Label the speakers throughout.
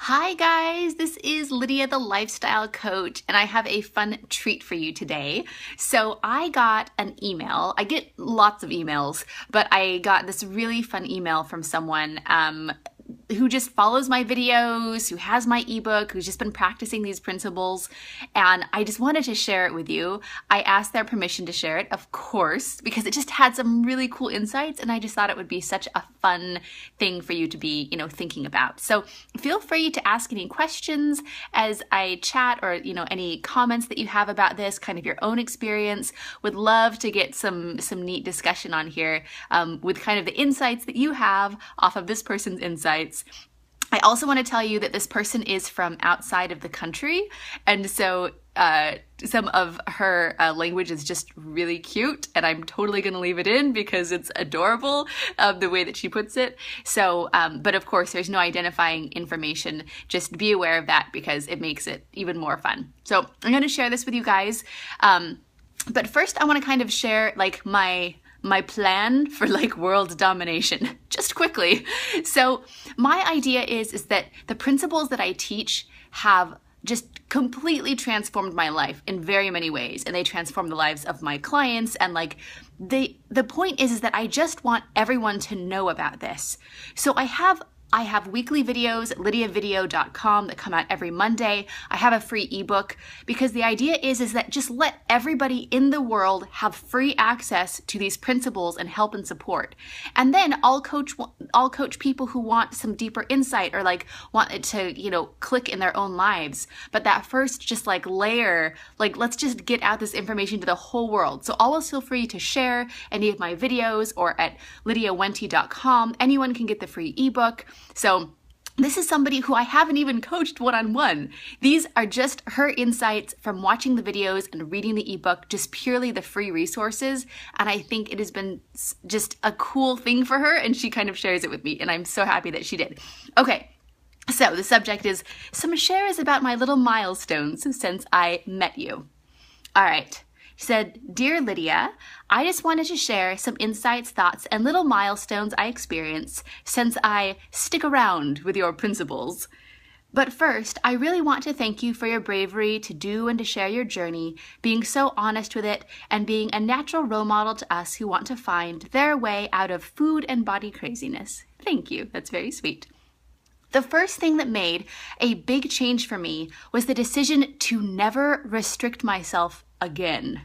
Speaker 1: Hi guys, this is Lydia the lifestyle coach, and I have a fun treat for you today. So I got an email. I get lots of emails, but I got this really fun email from someone who just follows my videos, who has my ebook, who's just been practicing these principles, and I just wanted to share it with you. I asked their permission to share it, of course, because it just had some really cool insights, and I just thought it would be such a fun thing for you to be, thinking about. So feel free to ask any questions as I chat, or, any comments that you have about this, kind of your own experience. Would love to get some neat discussion on here with kind of the insights that you have off of this person's insights. I also want to tell you that this person is from outside of the country, and so some of her language is just really cute, and I'm totally going to leave it in because it's adorable, the way that she puts it. So, but of course, there's no identifying information. Just be aware of that because it makes it even more fun. So I'm going to share this with you guys. But first, I want to kind of share like my plan for like world domination, just quickly. So my idea is that the principles that I teach have just completely transformed my life in very many ways, and they transform the lives of my clients. And like the point is that I just want everyone to know about this. So I have weekly videos at lydiavideo.com that come out every Monday. I have a free ebook because the idea is that just let everybody in the world have free access to these principles and help and support. And then I'll coach people who want some deeper insight or like want it to, click in their own lives. But that first just like layer, like let's just get out this information to the whole world. So always feel free to share any of my videos or at lydiawenti.com. Anyone can get the free ebook. So this is somebody who I haven't even coached one-on-one. These are just her insights from watching the videos and reading the ebook, just purely the free resources. And I think it has been just a cool thing for her, and she kind of shares it with me, and I'm so happy that she did. Okay, so the subject is some shares about my little milestones since I met you. All right. She said, "Dear Lydia, I just wanted to share some insights, thoughts, and little milestones I experienced since I stick around with your principles. But first, I really want to thank you for your bravery to do and to share your journey, being so honest with it, and being a natural role model to us who want to find their way out of food and body craziness. Thank you. That's very sweet. The first thing that made a big change for me was the decision to never restrict myself again.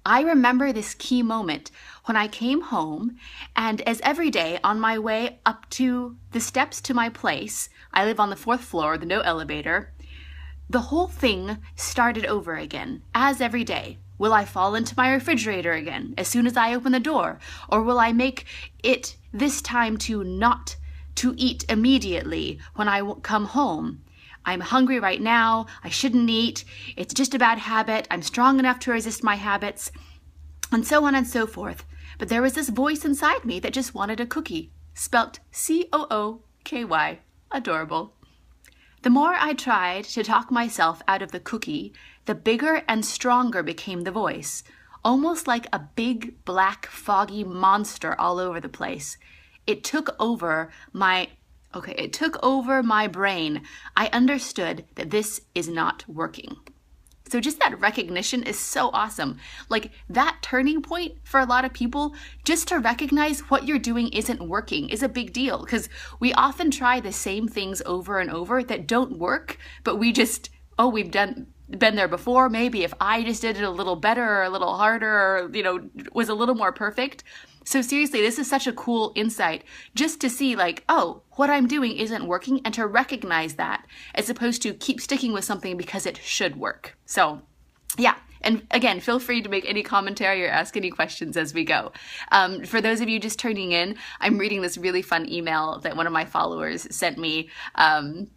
Speaker 1: I remember this key moment when I came home, and as every day on my way up to the steps to my place, I live on the 4th floor, the no elevator, the whole thing started over again, as every day. Will I fall into my refrigerator again as soon as I open the door? Or will I make it this time to not to eat immediately when I come home? I'm hungry right now, I shouldn't eat, it's just a bad habit, I'm strong enough to resist my habits, and so on and so forth. But there was this voice inside me that just wanted a cookie, spelt C-O-O-K-Y, adorable. The more I tried to talk myself out of the cookie, the bigger and stronger became the voice, almost like a big, black, foggy monster all over the place. It took over my brain. I understood that this is not working. So just that recognition is so awesome. Like that turning point for a lot of people, just to recognize what you're doing isn't working is a big deal, because we often try the same things over and over that don't work, but we just, we've been there before. Maybe if I just did it a little better or a little harder or, was a little more perfect. So seriously, this is such a cool insight just to see like, what I'm doing isn't working, and to recognize that as opposed to keep sticking with something because it should work. So yeah. And again, feel free to make any commentary or ask any questions as we go. For those of you just turning in, I'm reading this really fun email that one of my followers sent me, and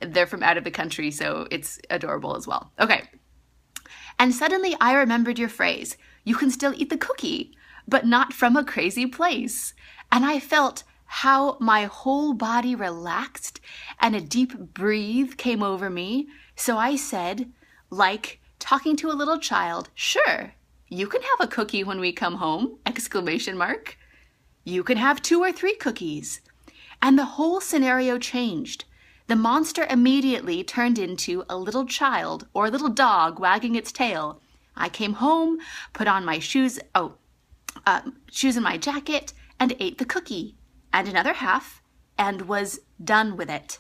Speaker 1: they're from out of the country, so it's adorable as well. Okay. And suddenly I remembered your phrase, "You can still eat the cookie, but not from a crazy place." And I felt how my whole body relaxed and a deep breathe came over me. So I said, like talking to a little child, "Sure, you can have a cookie when we come home!" Exclamation mark. "You can have 2 or 3 cookies." And the whole scenario changed. The monster immediately turned into a little child or a little dog wagging its tail. I came home, put on my shoes and my jacket, and ate the cookie, and another half, and was done with it.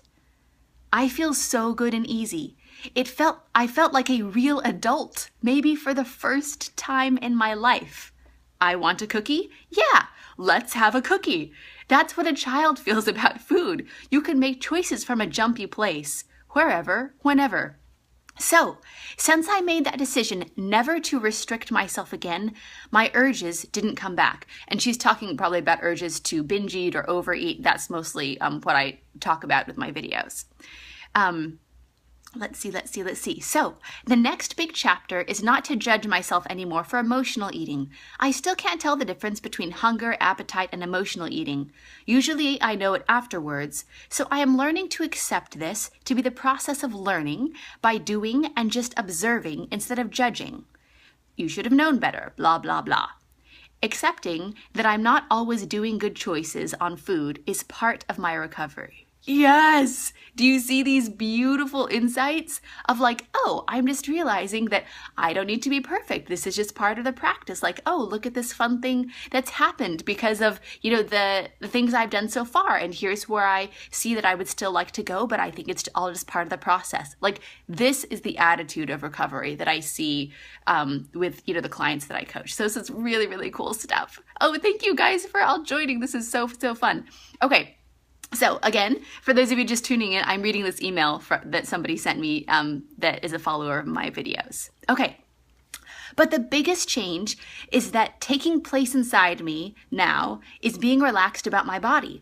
Speaker 1: I feel so good and easy. I felt like a real adult, maybe for the first time in my life. I want a cookie? Yeah, let's have a cookie. That's what a child feels about food. You can make choices from a jumpy place, wherever, whenever. So, since I made that decision never to restrict myself again, my urges didn't come back. And she's talking probably about urges to binge eat or overeat. That's mostly what I talk about with my videos. Let's see. So, the next big chapter is not to judge myself anymore for emotional eating. I still can't tell the difference between hunger, appetite, and emotional eating. Usually I know it afterwards, so I am learning to accept this to be the process of learning by doing and just observing instead of judging. You should have known better, blah, blah, blah. Accepting that I'm not always doing good choices on food is part of my recovery. Yes! Do you see these beautiful insights of like, oh, I'm just realizing that I don't need to be perfect. This is just part of the practice. Like, oh, look at this fun thing that's happened because of, the things I've done so far. And here's where I see that I would still like to go, but I think it's all just part of the process. Like, this is the attitude of recovery that I see with, the clients that I coach. So this is really, really cool stuff. Oh, thank you guys for all joining. This is so, so fun. Okay. So again, for those of you just tuning in, I'm reading this email that somebody sent me that is a follower of my videos. Okay, but the biggest change is that taking place inside me now is being relaxed about my body.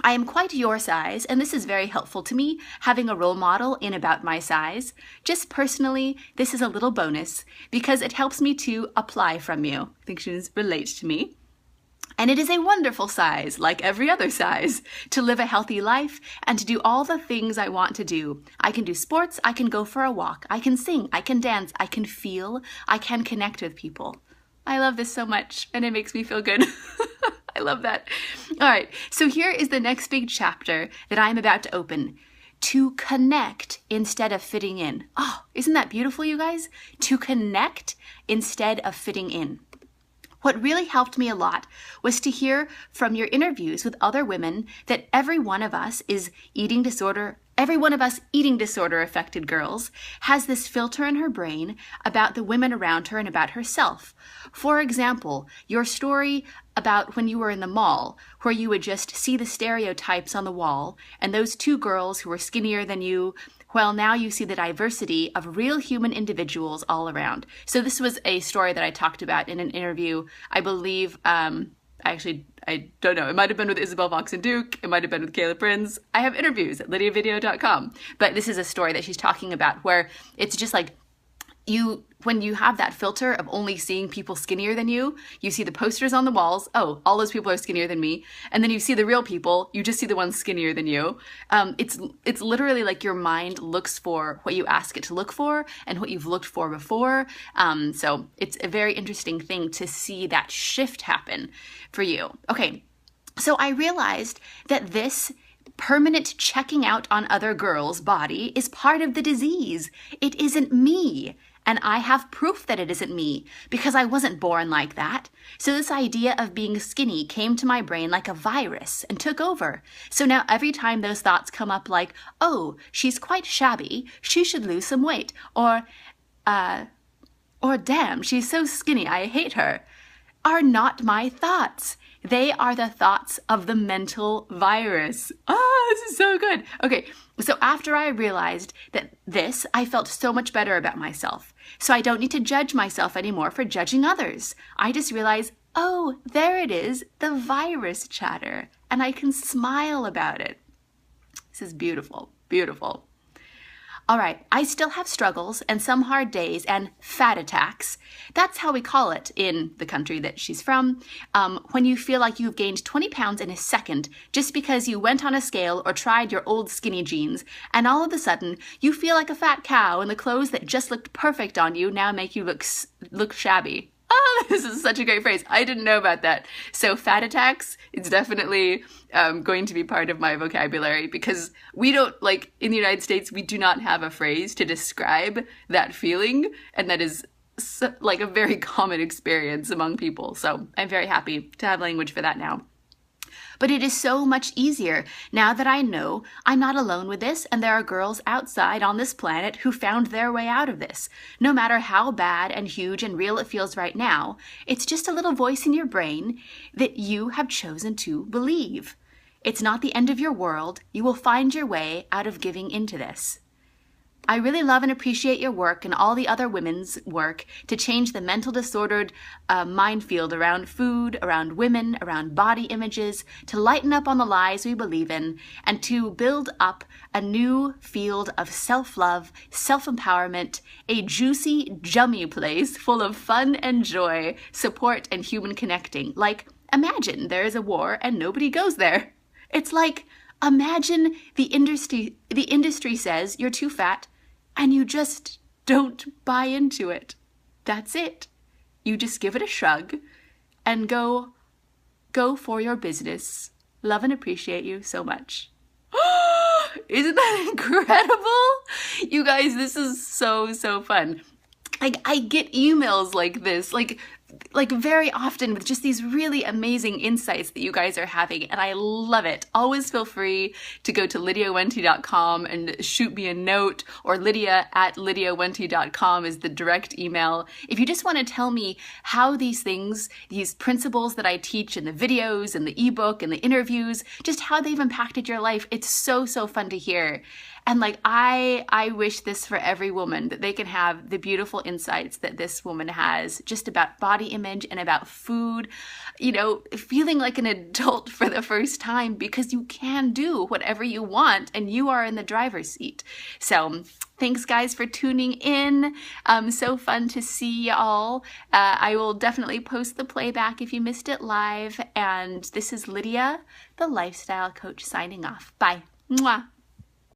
Speaker 1: I am quite your size, and this is very helpful to me, having a role model in about my size. Just personally, this is a little bonus because it helps me to apply from you. I think she relates to me. And it is a wonderful size, like every other size, to live a healthy life and to do all the things I want to do. I can do sports, I can go for a walk, I can sing, I can dance, I can feel, I can connect with people. I love this so much, and it makes me feel good. I love that. All right, so here is the next big chapter that I'm about to open. To connect instead of fitting in. Oh, isn't that beautiful, you guys? To connect instead of fitting in. What really helped me a lot was to hear from your interviews with other women that every one of us eating disorder affected girls has this filter in her brain about the women around her and about herself. For example, your story about when you were in the mall, where you would just see the stereotypes on the wall and those two girls who were skinnier than you. Well, now you see the diversity of real human individuals all around. So this was a story that I talked about in an interview, I believe, I don't know. It might have been with Isabel Voxen Duke. It might have been with Kayla Prinz. I have interviews at lydiavideo.com. But this is a story that she's talking about where it's just like when you have that filter of only seeing people skinnier than you see the posters on the walls. Oh, all those people are skinnier than me. And then you see the real people. You just see the ones skinnier than you. It's literally like your mind looks for what you ask it to look for and what you've looked for before. So it's a very interesting thing to see that shift happen for you. Okay, so I realized that this permanent checking out on other girls' body is part of the disease. It isn't me. And I have proof that it isn't me because I wasn't born like that. So this idea of being skinny came to my brain like a virus and took over. So now every time those thoughts come up like, oh, she's quite shabby, she should lose some weight, or damn, she's so skinny, I hate her, are not my thoughts. They are the thoughts of the mental virus. Oh, this is so good. Okay, so after I realized this, I felt so much better about myself. So I don't need to judge myself anymore for judging others. I just realized, oh, there it is, the virus chatter, and I can smile about it. This is beautiful, beautiful. All right, I still have struggles and some hard days and fat attacks. That's how we call it in the country that she's from. When you feel like you've gained 20 pounds in a second just because you went on a scale or tried your old skinny jeans, and all of a sudden you feel like a fat cow and the clothes that just looked perfect on you now make you look shabby. Ah, Oh, this is such a great phrase. I didn't know about that. So fat attacks, it's definitely going to be part of my vocabulary, because we don't, like, in the United States, we do not have a phrase to describe that feeling, and that is like a very common experience among people. So I'm very happy to have language for that now. But it is so much easier now that I know I'm not alone with this, and there are girls outside on this planet who found their way out of this. No matter how bad and huge and real it feels right now, it's just a little voice in your brain that you have chosen to believe. It's not the end of your world. You will find your way out of giving into this. I really love and appreciate your work and all the other women's work to change the mental disordered minefield around food, around women, around body images, to lighten up on the lies we believe in, and to build up a new field of self-love, self-empowerment, a juicy, jummy place full of fun and joy, support, and human connecting. Like, imagine there is a war and nobody goes there. It's like, imagine the industry says you're too fat, and you just don't buy into it. That's it. You just give it a shrug and go for your business. Love and appreciate you so much. Isn't that incredible? You guys, this is so fun. Like, I get emails like this, like very often, with just these really amazing insights that you guys are having, and I love it. Always feel free to go to lydiawente.com and shoot me a note, or lydia@lydiawente.com is the direct email. If you just want to tell me how these things, these principles that I teach in the videos and the ebook and the interviews, just how they've impacted your life, it's so fun to hear. And like, I wish this for every woman, that they can have the beautiful insights that this woman has, just about body image and about food, you know, feeling like an adult for the first time, because you can do whatever you want and you are in the driver's seat. So thanks guys for tuning in. So fun to see y'all. I will definitely post the playback if you missed it live. And this is Lydia, the lifestyle coach, signing off. Bye. Mwah.